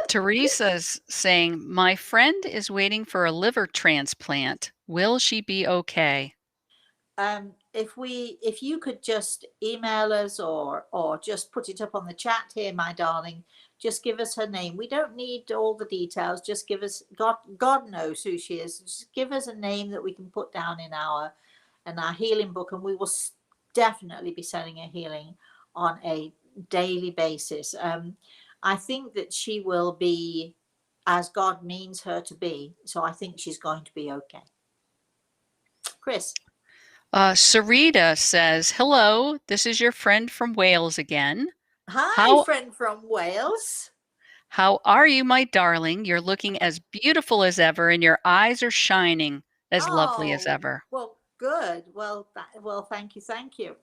S2: Teresa's saying, my friend is waiting for a liver transplant. Will she be okay?
S1: If you could just email us or just put it up on the chat here, my darling, just give us her name. We don't need all the details. Just give us, God knows who she is. Just give us a name that we can put down in our healing book, and we will definitely be sending her healing on a daily basis. I think that she will be as God means her to be. So I think she's going to be okay. Chris.
S2: Sarita says, hello, this is your friend from Wales again.
S1: Hi,
S2: How
S1: friend from Wales.
S2: how are you, my darling? You're looking as beautiful as ever, and your eyes are shining as lovely as
S1: Oh,
S2: ever.
S1: well, good. Well, thank you, thank you.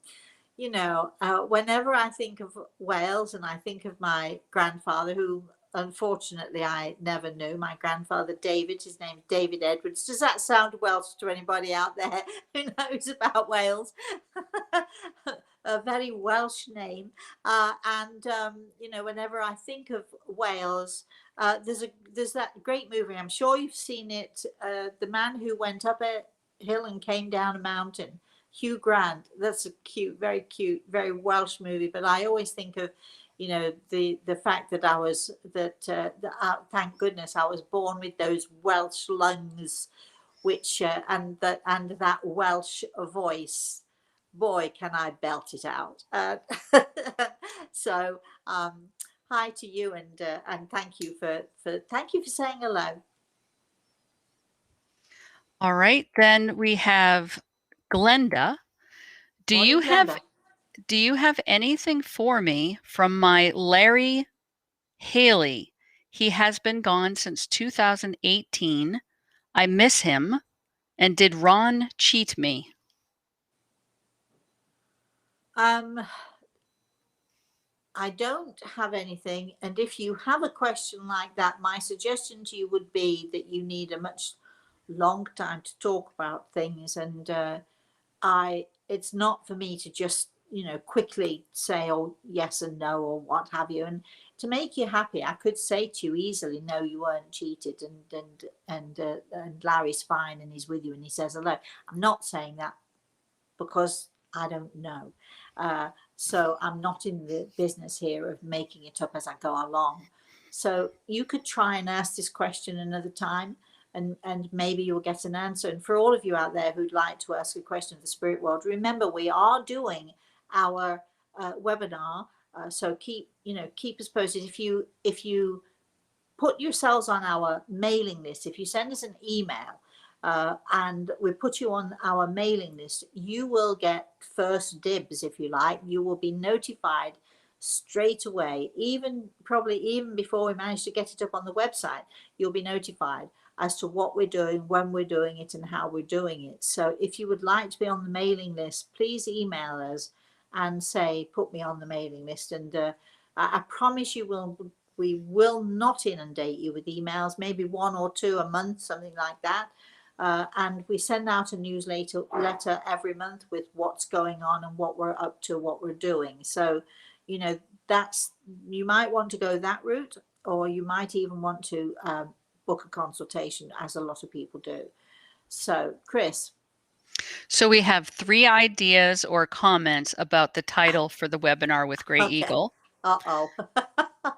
S1: Whenever I think of Wales and I think of my grandfather, who unfortunately I never knew, my grandfather David, his name's David Edwards. Does that sound Welsh to anybody out there who knows about Wales? A very Welsh name. Whenever I think of Wales, there's that great movie. I'm sure you've seen it. The Man Who Went Up a Hill and Came Down a Mountain. Hugh Grant. That's a cute, very Welsh movie. But I always think of, the fact that thank goodness I was born with those Welsh lungs, which and that Welsh voice. Boy, can I belt it out! So, hi to you, and thank you for saying hello.
S2: All right, then we have Glenda. Do you
S1: Morning,
S2: have
S1: Glenda.
S2: do you have anything for me from my Larry Haley? He has been gone since 2018. I miss him. And did Ron cheat me?
S1: Um, I don't have anything. And if you have a question like that, my suggestion to you would be that you need a much long time to talk about things. And it's not for me to just quickly say, oh, yes and no, or what have you. And to make you happy, I could say to you easily, no, you weren't cheated, and Larry's fine and he's with you and he says hello. I'm not saying that because I don't know. So I'm not in the business here of making it up as I go along. So you could try and ask this question another time, and maybe you'll get an answer. And for all of you out there who'd like to ask a question of the spirit world, remember we are doing our webinar. So keep us posted. If you put yourselves on our mailing list, if you send us an email and we put you on our mailing list, you will get first dibs, if you like. You will be notified straight away, probably even before we manage to get it up on the website. You'll be notified as to what we're doing, when we're doing it, and how we're doing it. So if you would like to be on the mailing list, please email us and say, put me on the mailing list. And I promise we will not inundate you with emails, maybe 1 or 2 a month, something like that. And we send out a newsletter every month with what's going on and what we're up to, what we're doing. So, you might want to go that route, or you might even want to book a consultation, as a lot of people do. So, Chris.
S2: So we have 3 ideas or comments about the title for the webinar with Grey Eagle.
S1: Uh-oh.
S2: Okay.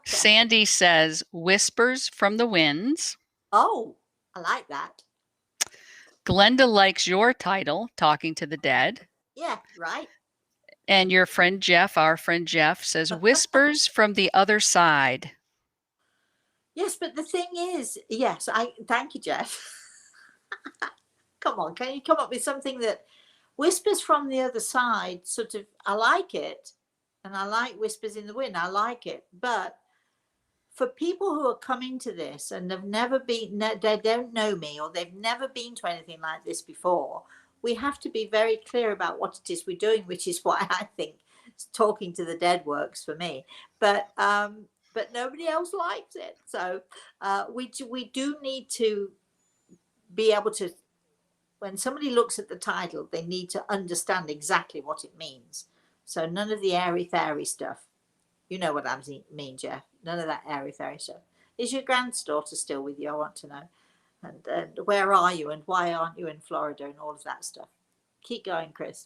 S2: Sandy says, Whispers from the Winds.
S1: Oh, I like that.
S2: Glenda likes your title, Talking to the Dead.
S1: Yeah, right.
S2: And our friend Jeff, says, Whispers from the Other Side.
S1: Yes, but the thing is, yes, thank you, Jeff. Come on, can you come up with something that whispers from the other side? Sort of, I like it, and I like Whispers in the Wind. I like it, but for people who are coming to this and have never been, they don't know me, or they've never been to anything like this before, we have to be very clear about what it is we're doing, which is why I think Talking to the Dead works for me. But nobody else likes it. So we do need to be able to, when somebody looks at the title, they need to understand exactly what it means. So none of the airy fairy stuff. You know what I mean, Jeff. None of that airy fairy stuff. Is your granddaughter still with you? I want to know. And where are you, and why aren't you in Florida, and all of that stuff. Keep going, Chris.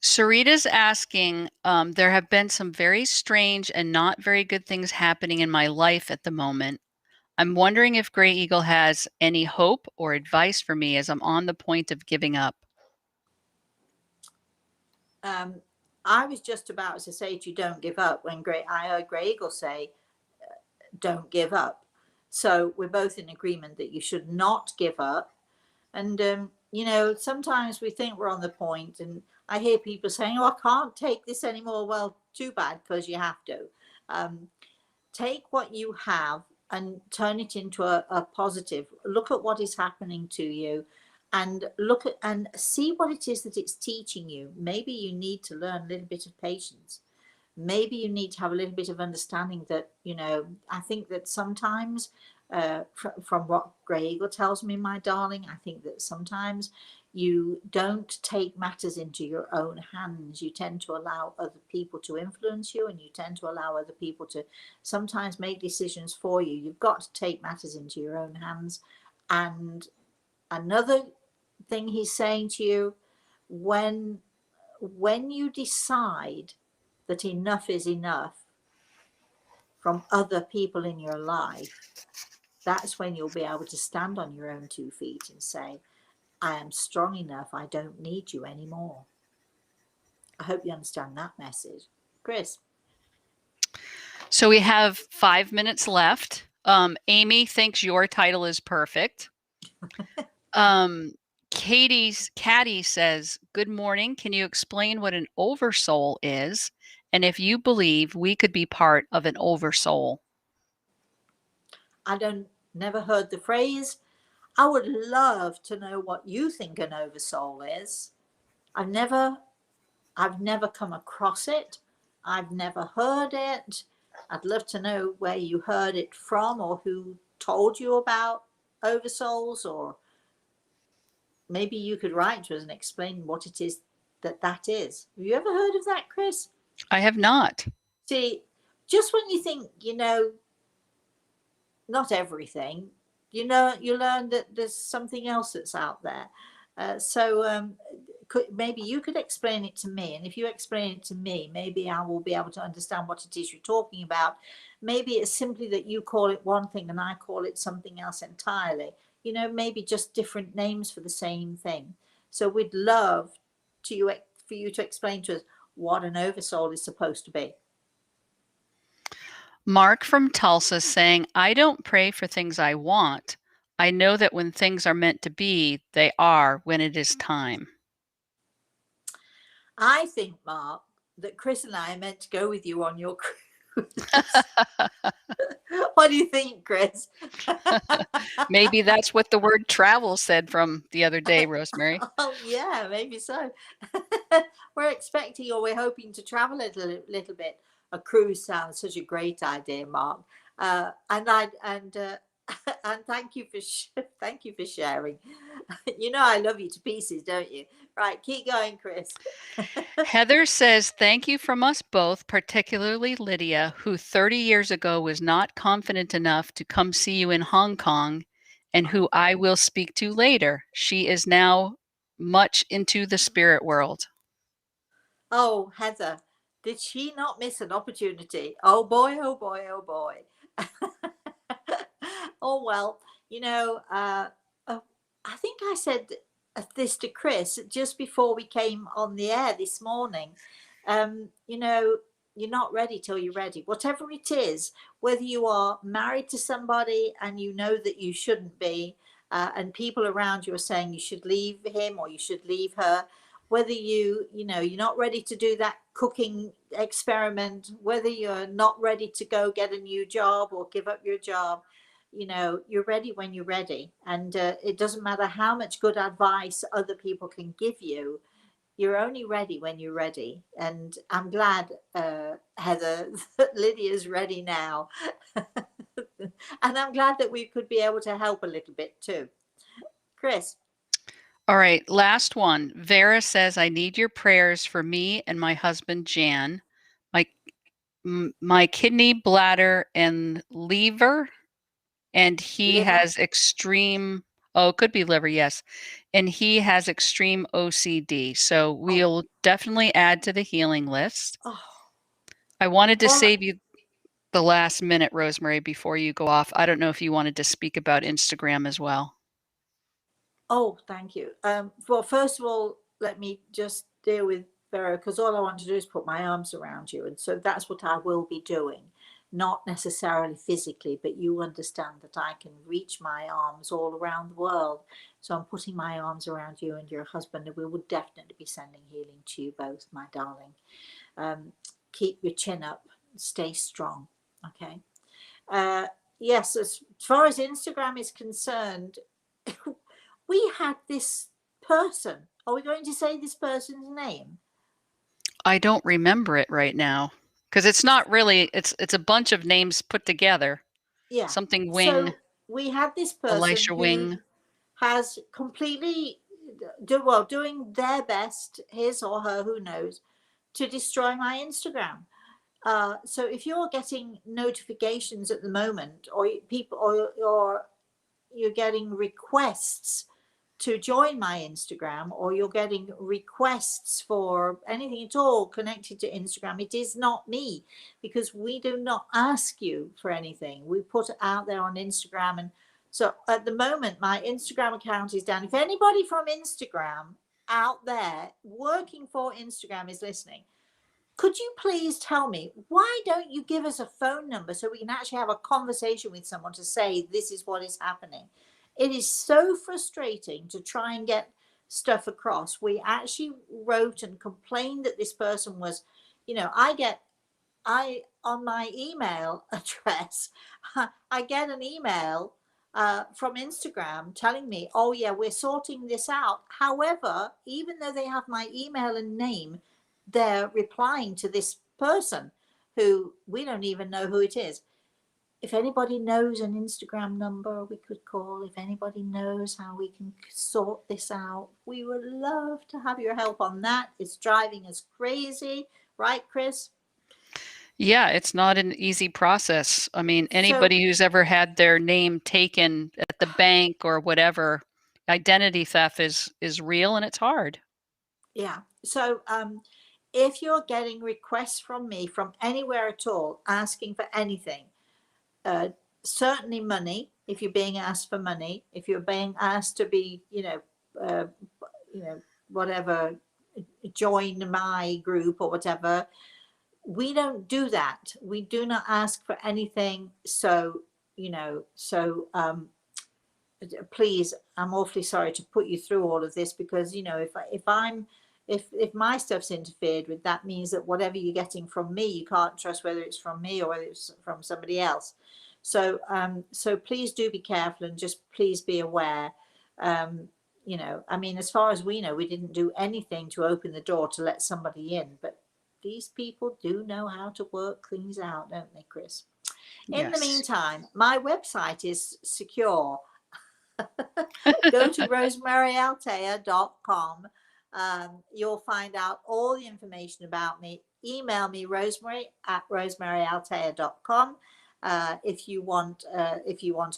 S2: Sarita's asking, there have been some very strange and not very good things happening in my life at the moment. I'm wondering if Grey Eagle has any hope or advice for me as I'm on the point of giving up.
S1: I was just about to say to you, don't give up, when I heard Grey Eagle say, don't give up. So we're both in agreement that you should not give up. And, sometimes we think we're on the point, and I hear people saying, oh, I can't take this anymore. Well, too bad, because you have to. Take what you have and turn it into a positive. Look at what is happening to you, and look at and see what it is that it's teaching you. Maybe you need to learn a little bit of patience. Maybe you need to have a little bit of understanding that, I think that sometimes, from what Grey Eagle tells me, my darling, I think that sometimes you don't take matters into your own hands. You tend to allow other people to influence you, and you tend to allow other people to sometimes make decisions for you. You've got to take matters into your own hands. And another thing he's saying to you, when you decide that enough is enough from other people in your life, that's when you'll be able to stand on your own 2 feet and say, I am strong enough. I don't need you anymore. I hope you understand that message. Chris.
S2: So we have 5 minutes left. Amy thinks your title is perfect. Caddy says, good morning. Can you explain what an oversoul is? And if you believe we could be part of an oversoul?
S1: I never heard the phrase. I would love to know what you think an oversoul is. I've never come across it. I've never heard it. I'd love to know where you heard it from, or who told you about oversouls, or maybe you could write to us and explain what it is that is. Have you ever heard of that, Chris?
S2: I have not.
S1: See, just when you think you know not everything, you learn that there's something else that's out there. Maybe you could explain it to me, and if you explain it to me, maybe I will be able to understand what it is you're talking about. Maybe it's simply that you call it one thing and I call it something else entirely. Maybe just different names for the same thing. So we'd love for you to explain to us what an oversoul is supposed to be.
S2: Mark from Tulsa saying, I don't pray for things I want. I know that when things are meant to be, they are when it is time.
S1: I think, Mark, that Chris and I are meant to go with you on your cruise. What do you think, Chris?
S2: Maybe that's what the word travel said from the other day, Rosemary.
S1: Oh, yeah, maybe so. We're expecting, or we're hoping to travel a little bit. A cruise sounds such a great idea, Mark. And thank you for sharing. I love you to pieces, don't you? Right, keep going, Chris.
S2: Heather says, thank you from us both, particularly Lydia, who 30 years ago was not confident enough to come see you in Hong Kong, and who I will speak to later. She is now much into the spirit world.
S1: Oh, Heather, did she not miss an opportunity? Oh boy, oh boy, oh boy. Oh, well, I think I said this to Chris just before we came on the air this morning. You're not ready till you're ready. Whatever it is, whether you are married to somebody and you know that you shouldn't be, and people around you are saying you should leave him or you should leave her, whether you're not ready to do that cooking experiment, whether you're not ready to go get a new job or give up your job, you're ready when you're ready. And it doesn't matter how much good advice other people can give you. You're only ready when you're ready. And I'm glad, Heather, that Lydia's ready now. And I'm glad that we could be able to help a little bit too. Chris.
S2: All right, last one. Vera says, I need your prayers for me and my husband, Jan. My kidney, bladder, and liver, and he
S1: Liver.
S2: has extreme, oh, it could be liver, yes. And he has extreme OCD. So
S1: Oh,
S2: we'll definitely add to the healing list.
S1: oh.
S2: I wanted to
S1: Well,
S2: save you the last minute, Rosemary, before you go off. I don't know if you wanted to speak about Instagram as well.
S1: oh, thank you. Well, first of all, let me just deal with Vera, because all I want to do is put my arms around you. And so that's what I will be doing. Not necessarily physically, but you understand that I can reach my arms all around the world. So I'm putting my arms around you and your husband, and we will definitely be sending healing to you both, my darling. Keep your chin up, stay strong. Okay. Yes, as far as Instagram is concerned, we had this person. Are we going to say this person's name?
S2: I don't remember it right now because it's not really, it's a bunch of names put together.
S1: Yeah.
S2: Something Wing,
S1: So we had this person
S2: Elisha
S1: who
S2: Wing.
S1: has completely doing their best, his or her, who knows, to destroy my Instagram. So if you're getting notifications at the moment, or people, or you're getting requests to join my Instagram, or you're getting requests for anything at all connected to Instagram, it is not me, because we do not ask you for anything. We put it out there on Instagram. And so at the moment, my Instagram account is down. If anybody from Instagram out there working for Instagram is listening, could you please tell me, why don't you give us a phone number so we can actually have a conversation with someone to say this is what is happening? It is so frustrating to try and get stuff across. We actually wrote and complained that this person was, I on my email address, I get an email from Instagram telling me, oh yeah, we're sorting this out. However, even though they have my email and name, they're replying to this person who we don't even know who it is. if anybody knows an Instagram number we could call, if anybody knows how we can sort this out, we would love to have your help on that. It's driving us crazy, right, Chris?
S2: Yeah, it's not an easy process. I mean,
S1: So
S2: anybody who's ever had their name taken at the bank or whatever, identity theft is real and it's hard.
S1: yeah, so if you're getting requests from me from anywhere at all asking for anything, uh, certainly money, if you're being asked for money, if you're being asked to be, uh, whatever, join my group or whatever, we don't do that. We do not ask for anything. So, please, I'm awfully sorry to put you through all of this, because if my stuff's interfered with, that means that whatever you're getting from me, you can't trust whether it's from me or whether it's from somebody else. So please do be careful, and just please be aware. I mean, as far as we know, we didn't do anything to open the door to let somebody in, but these people do know how to work things out, don't they, Chris? In the
S2: Yes.
S1: meantime, my website is secure. Go to rosemaryaltea.com. You'll find out all the information about me. Email me, rosemary@rosemaryaltea.com. If you want a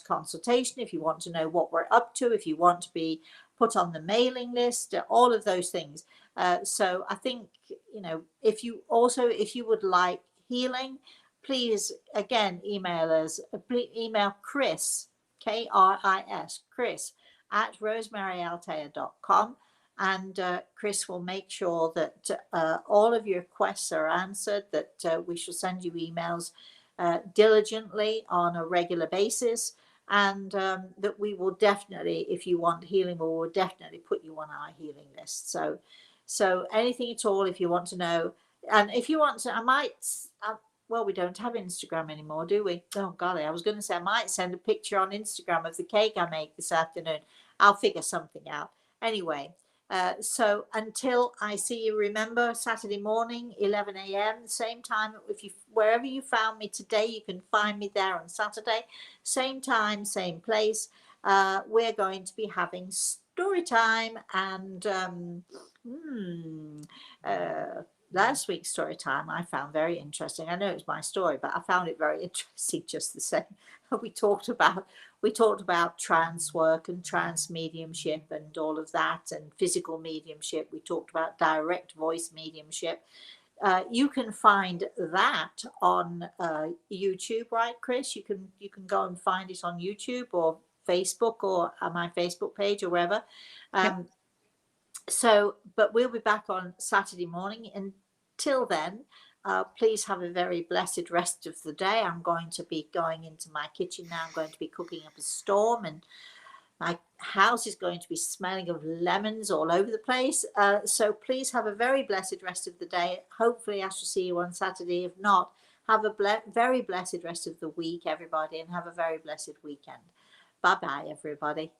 S1: consultation, if you want to know what we're up to, if you want to be put on the mailing list, all of those things. So I think, if you would like healing, please again email us. Please email Chris, Kris, Chris at rosemaryaltea.com. And Chris will make sure that all of your requests are answered, that we shall send you emails diligently on a regular basis, and that we will definitely, if you want healing, we will definitely put you on our healing list. So anything at all, if you want to know, and if you want to, well, we don't have Instagram anymore, do we? Oh, golly, I was going to say I might send a picture on Instagram of the cake I make this afternoon. I'll figure something out. Anyway, so until I see you, remember, Saturday morning, 11 a.m., same time. Wherever you found me today, you can find me there on Saturday. Same time, same place. We're going to be having story time, and last week's story time I found very interesting. I know it was my story, but I found it very interesting just the same. We talked about trance work and trance mediumship and all of that, and physical mediumship. We talked about direct voice mediumship. You can find that on YouTube, right, Chris? You can go and find it on YouTube or Facebook, or my Facebook page, or wherever.
S2: Yep.
S1: But we'll be back on Saturday morning. Until then, please have a very blessed rest of the day. I'm going to be going into my kitchen now. I'm going to be cooking up a storm, and my house is going to be smelling of lemons all over the place. So please have a very blessed rest of the day. Hopefully I shall see you on Saturday. If not, have a very blessed rest of the week, everybody, and have a very blessed weekend. Bye-bye, everybody.